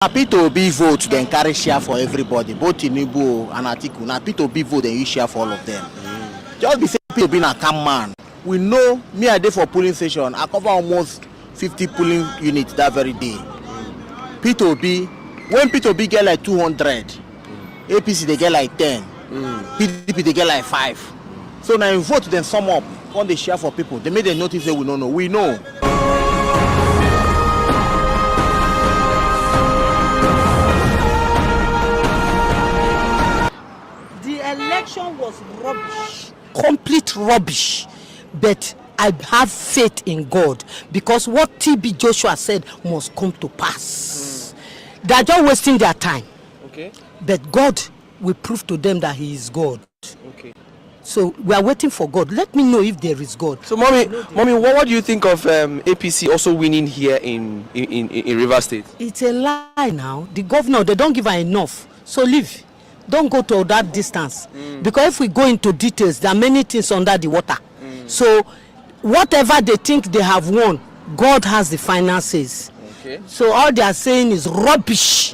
P2B vote then carry share for everybody, both Tinubu and Atiku. Now P2B vote then you share for all of them. Just be say P2B na calm man. We know me I dey for polling station. I cover almost 50 polling units that very day. P2B, when P2B get like 200, APC they get like 10, PDP they get like 5. So now you vote then sum up when they share for people. They made a notice say we don't know. We know. Election was rubbish, complete rubbish, but I have faith in God because what TB Joshua said must come to pass. They are just wasting their time. Okay. But God will prove to them that He is God. Okay. So we are waiting for God. Let me know if there is God. So, mommy, what do you think of APC also winning here in Rivers State? It's a lie now. The governor, they don't give her enough. So leave. Don't go to that distance because if we go into details, there are many things under the water. So whatever they think they have won, God has the finances. Okay. So all they are saying is rubbish.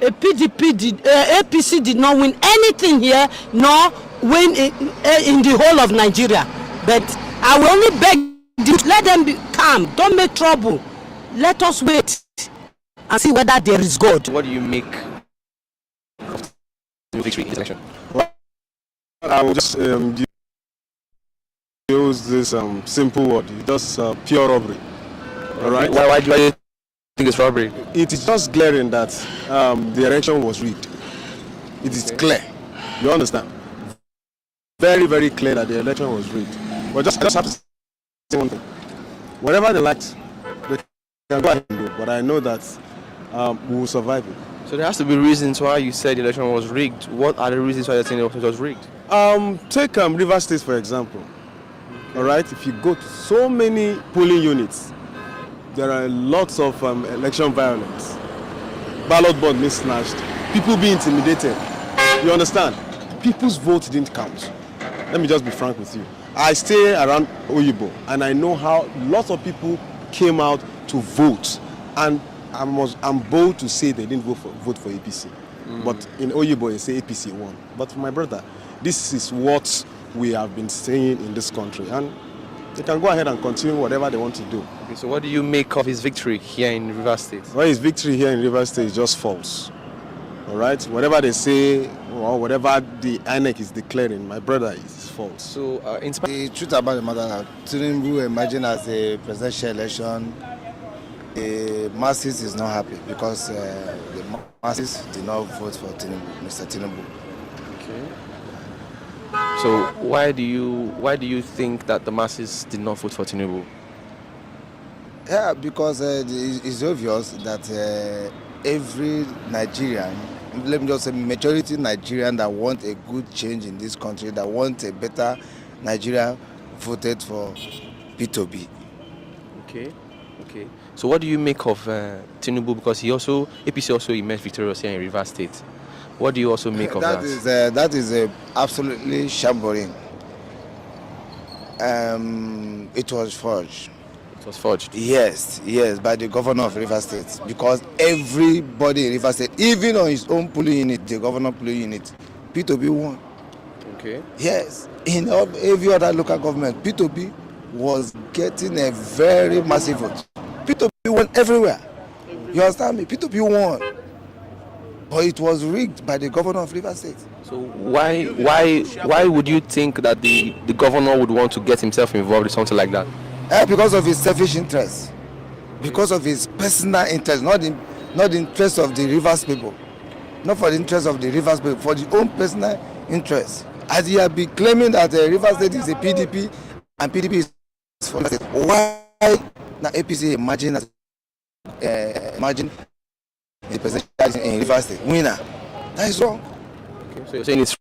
APC did not win anything here, nor win in the whole of Nigeria. But I will only beg you, let them be calm. Don't make trouble. Let us wait and see whether there is God. What do you make victory in this election? I will just use this simple word. It's just pure robbery. All right. Why do you think it's robbery? It is just glaring that the election was rigged. It is clear. You understand? Very, very clear that the election was rigged. But I just have to say one thing. Whatever they liked, they can go ahead and do. But I know that we will survive it. So there has to be reasons why you said the election was rigged. What are the reasons why you're saying it was rigged? Take Rivers State for example. Okay. All right, if you go to so many polling units, there are lots of election violence, ballot board being snatched, people being intimidated. You understand? People's vote didn't count. Let me just be frank with you. I stay around Oyibo, and I know how lots of people came out to vote, and I'm bold to say they didn't vote for APC. But in Oyibo, they say APC won. But for my brother, this is what we have been saying in this country. And they can go ahead and continue whatever they want to do. Okay, so what do you make of his victory here in Rivers State? Well, his victory here in Rivers State is just false. All right? Whatever they say, or whatever the INEC is declaring, my brother, is false. So, the truth about the matter, Tinubu emerging as a presidential election, the masses is not happy because the masses did not vote for Tinubu, Mr. Tinubu. Okay. So why do you think that the masses did not vote for Tinubu? Yeah, because it's obvious that every Nigerian, let me just say majority Nigerian that want a good change in this country, that want a better Nigeria, voted for P2B. Okay. Okay. So what do you make of Tinubu? Because APC also emerged victorious here in Rivers State. What do you also make of that? That is absolutely shambling. It was forged. It was forged? Yes, by the governor of Rivers State. Because everybody in Rivers State, even on his own polling unit, the governor polling unit, P2B won. Okay. Yes. In every other local government, P2B was getting a very massive vote. P2B won everywhere. You understand me? P2B won. But it was rigged by the governor of Rivers State. So why would you think that the governor would want to get himself involved in something like that? Because of his selfish interest. Because of his personal interest, not the interest of the Rivers people. Not for the interest of the Rivers people, for the own personal interest. As he has been claiming that Rivers State is a PDP and PDP is for the state. Why now APC imagine the president in Rivers State winner? That is wrong. Okay, so you're saying it's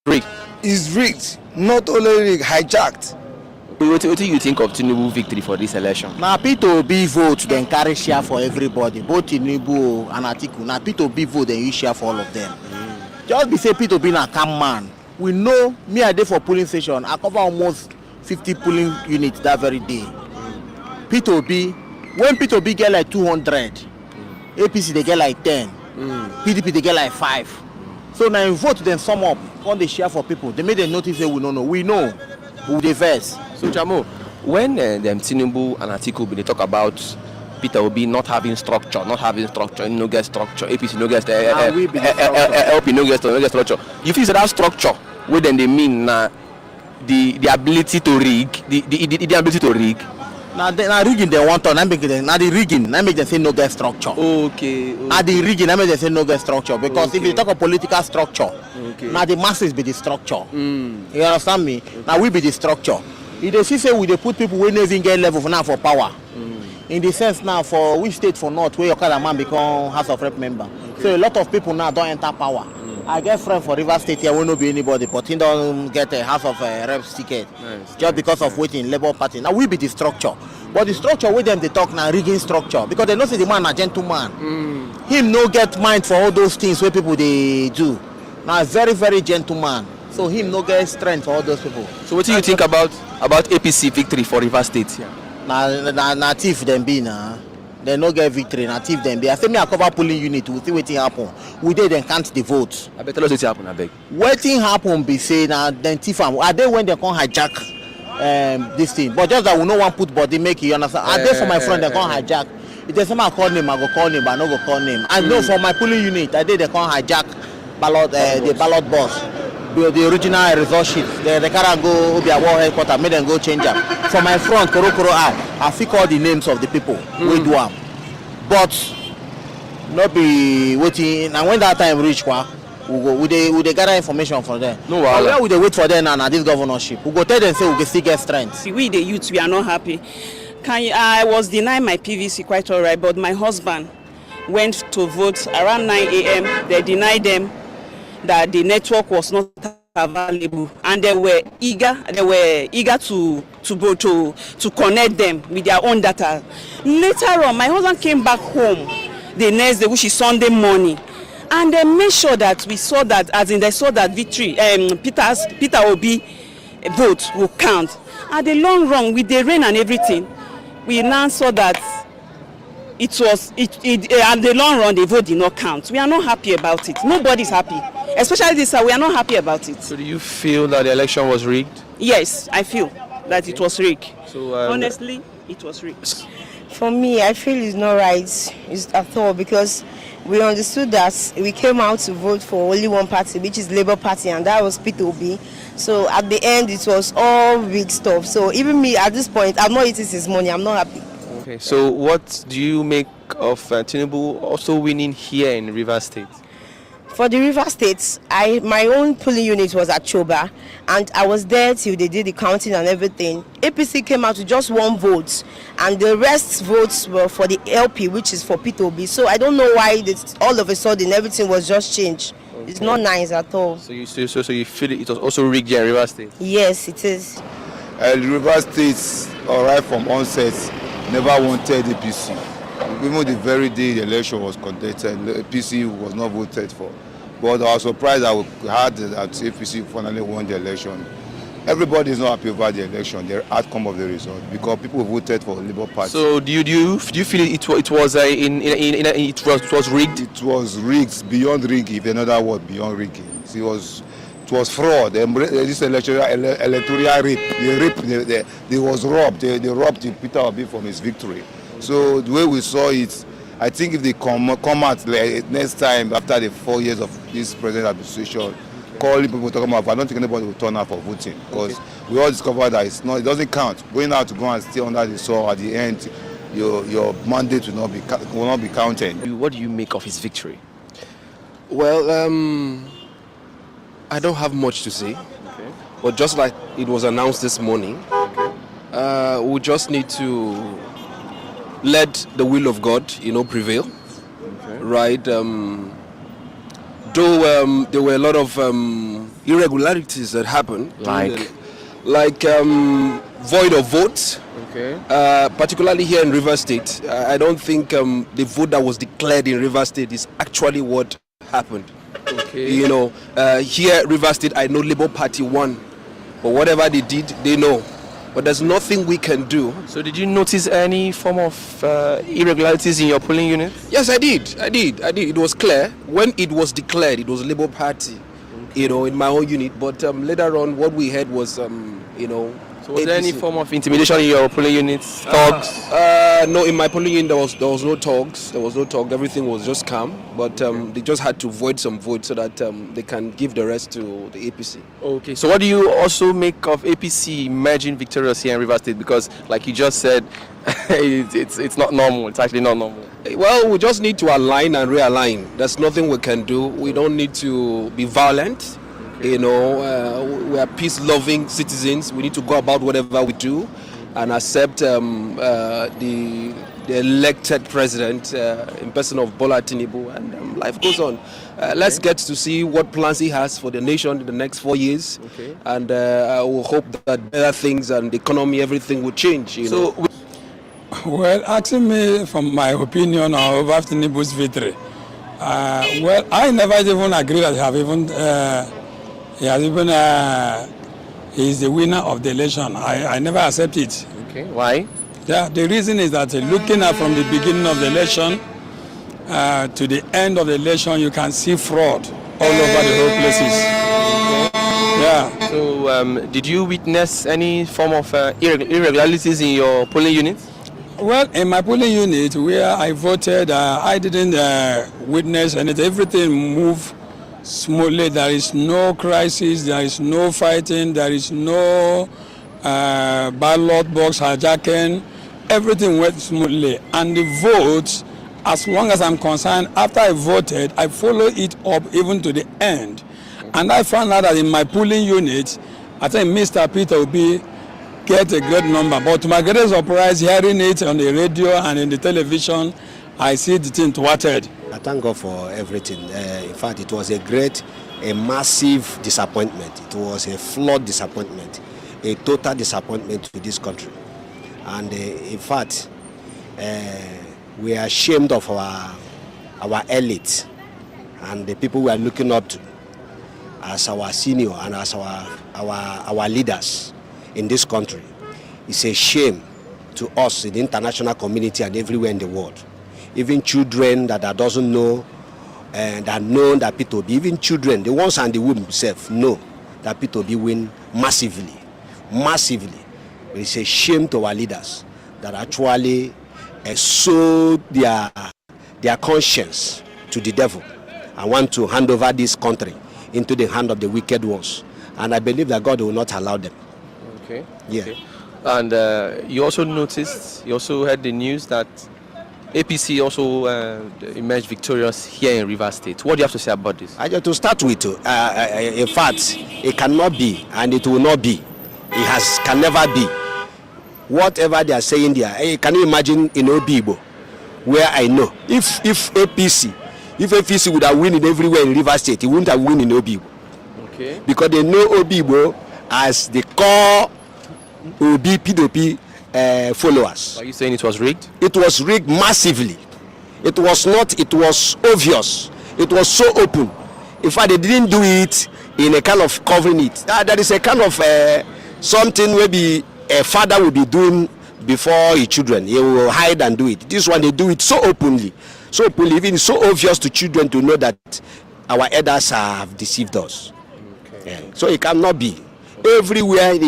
rigged? It's rigged. Not only rigged, hijacked. What do you think of Tinubu victory for this election? Now P2B vote then carry share for everybody, both Tinubu and Atiku. Now P2B vote then you share for all of them. Just be say P2B na calm man. We know me I dey for polling station. I cover almost 50 polling units that very day. P2B, when P2B get like 200, APC they get like 10, PDP they get like 5. So now you vote then sum up, when they share for people, they made a notice say we don't know. We know, we dey verse. So Jamo, when them Tinubu and Atiku they talk about Peter Obi not having structure, no get structure, APC no get LP no get structure. You feel that structure, what then they mean the ability to rig, the ability to rig. Now rigging they want to, now the rigging, now make them say no get structure. Okay. Now the rigging, now make them say no get structure because if you talk of political structure, now the masses be the structure. You understand me? Now we be the structure. If they see say we they put people who never even get level for now for power. In the sense now for which state for north where your kind of man become House of Rep member. So a lot of people now don't enter power. I get friend for River State here will not be anybody, but he don't get a House of Reps ticket just because of waiting Labour Party. Now we be the structure, but the structure with them they talk now rigging structure because they know say the man a gentleman. Him no get mind for all those things where people they do. Now a very very gentleman. So him no get strength for all those people. So what do you think about APC victory for River State? Yeah. Na thief them be na. They no get victory. Na thief them be. I say me I cover polling unit. We see wetin happen. We dey then count the votes. I better tell us wetin happen. I beg. Wetin happen be say na then thief am. Are they when they come hijack this thing? But just that we no want put body make you understand. Are they for my friend they come hijack? If there's somebody call name, I go call name, but I no go call name. I know for my polling unit, I did they come hijack ballot the ballot box. The original result sheet, they can't go be a war headquarters, make them go change them. For my front, Koro I pick all the names of the people we do them. But not be waiting. And when that time reach, we go. We they gather information from them. No, where we they wait for them now this governorship? We go tell them say we can still get strength. We the youth, we are not happy. I was denied my PVC quite alright, but my husband went to vote around 9 a.m. They denied them that the network was not available, and they were eager to connect them with their own data. Later on, my husband came back home the next day, which is Sunday morning, and they made sure that we saw that, as in they saw that victory, Peter Obi vote will count. At the long run, with the rain and everything, we now saw that at the long run the vote did not count. We are not happy about it. Nobody's happy. Especially this we are not happy about it. So do you feel that the election was rigged? Yes, I feel that it was rigged. So honestly, it was rigged. For me, I feel it's not right at all because we understood that we came out to vote for only one party, which is Labour Party, and that was Peter Obi. So at the end, it was all rigged stuff. So even me, at this point, I'm not eating his money. I'm not happy. Okay. So what do you make of Tinubu also winning here in River State? For the River State, my own polling unit was at Choba, and I was there till they did the counting and everything. APC came out with just one vote, and the rest votes were for the LP, which is for Peter Obi. So I don't know why all of a sudden everything was just changed. Okay. It's not nice at all. So you feel it was also rigged here in River State? Yes, it is. River State, right from onset, never wanted APC. Even the very day the election was conducted, APC was not voted for. But I was surprised that we heard that APC finally won the election. Everybody is not happy about the election, the outcome of the result, because people voted for Labour Party. So do you feel it was rigged? It was rigged, beyond rigging, if another word, beyond rigging. It was fraud. This electoral rape. They was robbed. They robbed Peter Obi from his victory. So the way we saw it, I think if they come out next time after the 4 years of this present administration, calling people talking about, I don't think anybody will turn out for voting because we all discovered that it doesn't count. Going out to go and stay under the saw at the end, your mandate will not be counted. What do you make of his victory? Well, I don't have much to say, but just like it was announced this morning, we just need to let the will of God, prevail, right? Though there were a lot of irregularities that happened, like void of votes, particularly here in River State. I don't think the vote that was declared in River State is actually what happened. Here River State, I know Labour Party won, but whatever they did, they know. but there's nothing we can do. So did you notice any form of irregularities in your polling unit? Yes, I did. It was clear when it was declared. It was Labour Party, in my own unit. But later on, what we heard was, So was there any form of intimidation in your polling units? Thugs? No, in my polling unit there was no talks. There was no talk. Everything was just calm. But they just had to void some votes so that they can give the rest to the APC. Okay. So what do you also make of APC emerging victorious here in Rivers State? Because, like you just said, it's not normal. It's actually not normal. Well, we just need to align and realign. There's nothing we can do. We don't need to be violent. We are peace-loving citizens. We need to go about whatever we do and accept the elected president in person of Bola Tinubu, and life goes on. Let's get to see what plans he has for the nation in the next 4 years, and I will hope that better things and the economy, everything will change. Well, asking me from my opinion of Tinubu's victory, well, I never even agree that he's the winner of the election. I never accept it. Okay, why? Yeah, the reason is that looking at from the beginning of the election to the end of the election, you can see fraud all over the whole places. Yeah. So, did you witness any form of irregularities in your polling unit? Well, in my polling unit where I voted, I didn't witness anything. Everything moved smoothly. There is no crisis, there is no fighting, there is no ballot box hijacking. Everything went smoothly. And the votes, as long as I'm concerned, after I voted, I followed it up even to the end. And I found out that in my polling unit, I think Mr. Peter Obi get a great number. But to my greatest surprise, hearing it on the radio and in the television, I see the thing thwarted. I thank God for everything. In fact, it was a massive disappointment. It was a flawed disappointment, a total disappointment to this country. And in fact, we are ashamed of our elite and the people we are looking up to as our senior and as our leaders in this country. It's a shame to us in the international community and everywhere in the world. Even children that doesn't know that know that P2B, even children, the ones and the women themselves know that P2B win massively. It's a shame to our leaders that actually sold their conscience to the devil and want to hand over this country into the hand of the wicked ones. And I believe that God will not allow them. Okay. Yeah. Okay. And you also heard the news that APC also emerged victorious here in Rivers State. What do you have to say about this? To start with, in fact, it cannot be and it will not be. Can never be. Whatever they are saying there, can you imagine in Obibo, where I know, if APC would have won in everywhere in Rivers State, it wouldn't have won in Obibo. Okay. Because they know Obibo as the core Obi P2P followers. Are you saying it was rigged? It was rigged massively. It was not, it was obvious. It was so open. In fact, they didn't do it in a kind of covering it. There is a kind of something maybe a father will be doing before his children. He will hide and do it. This one, they do it so openly. So openly, even so obvious to children to know that our elders have deceived us. Okay. Yeah. So it cannot be. Everywhere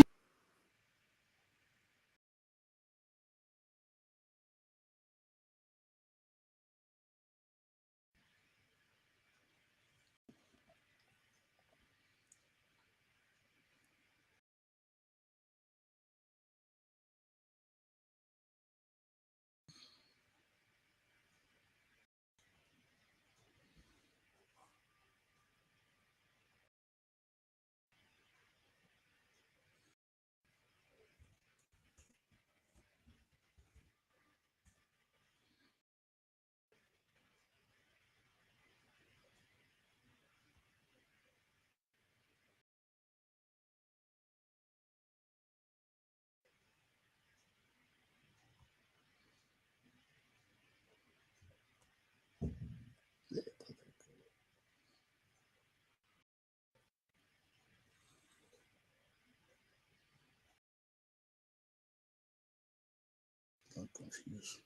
confused.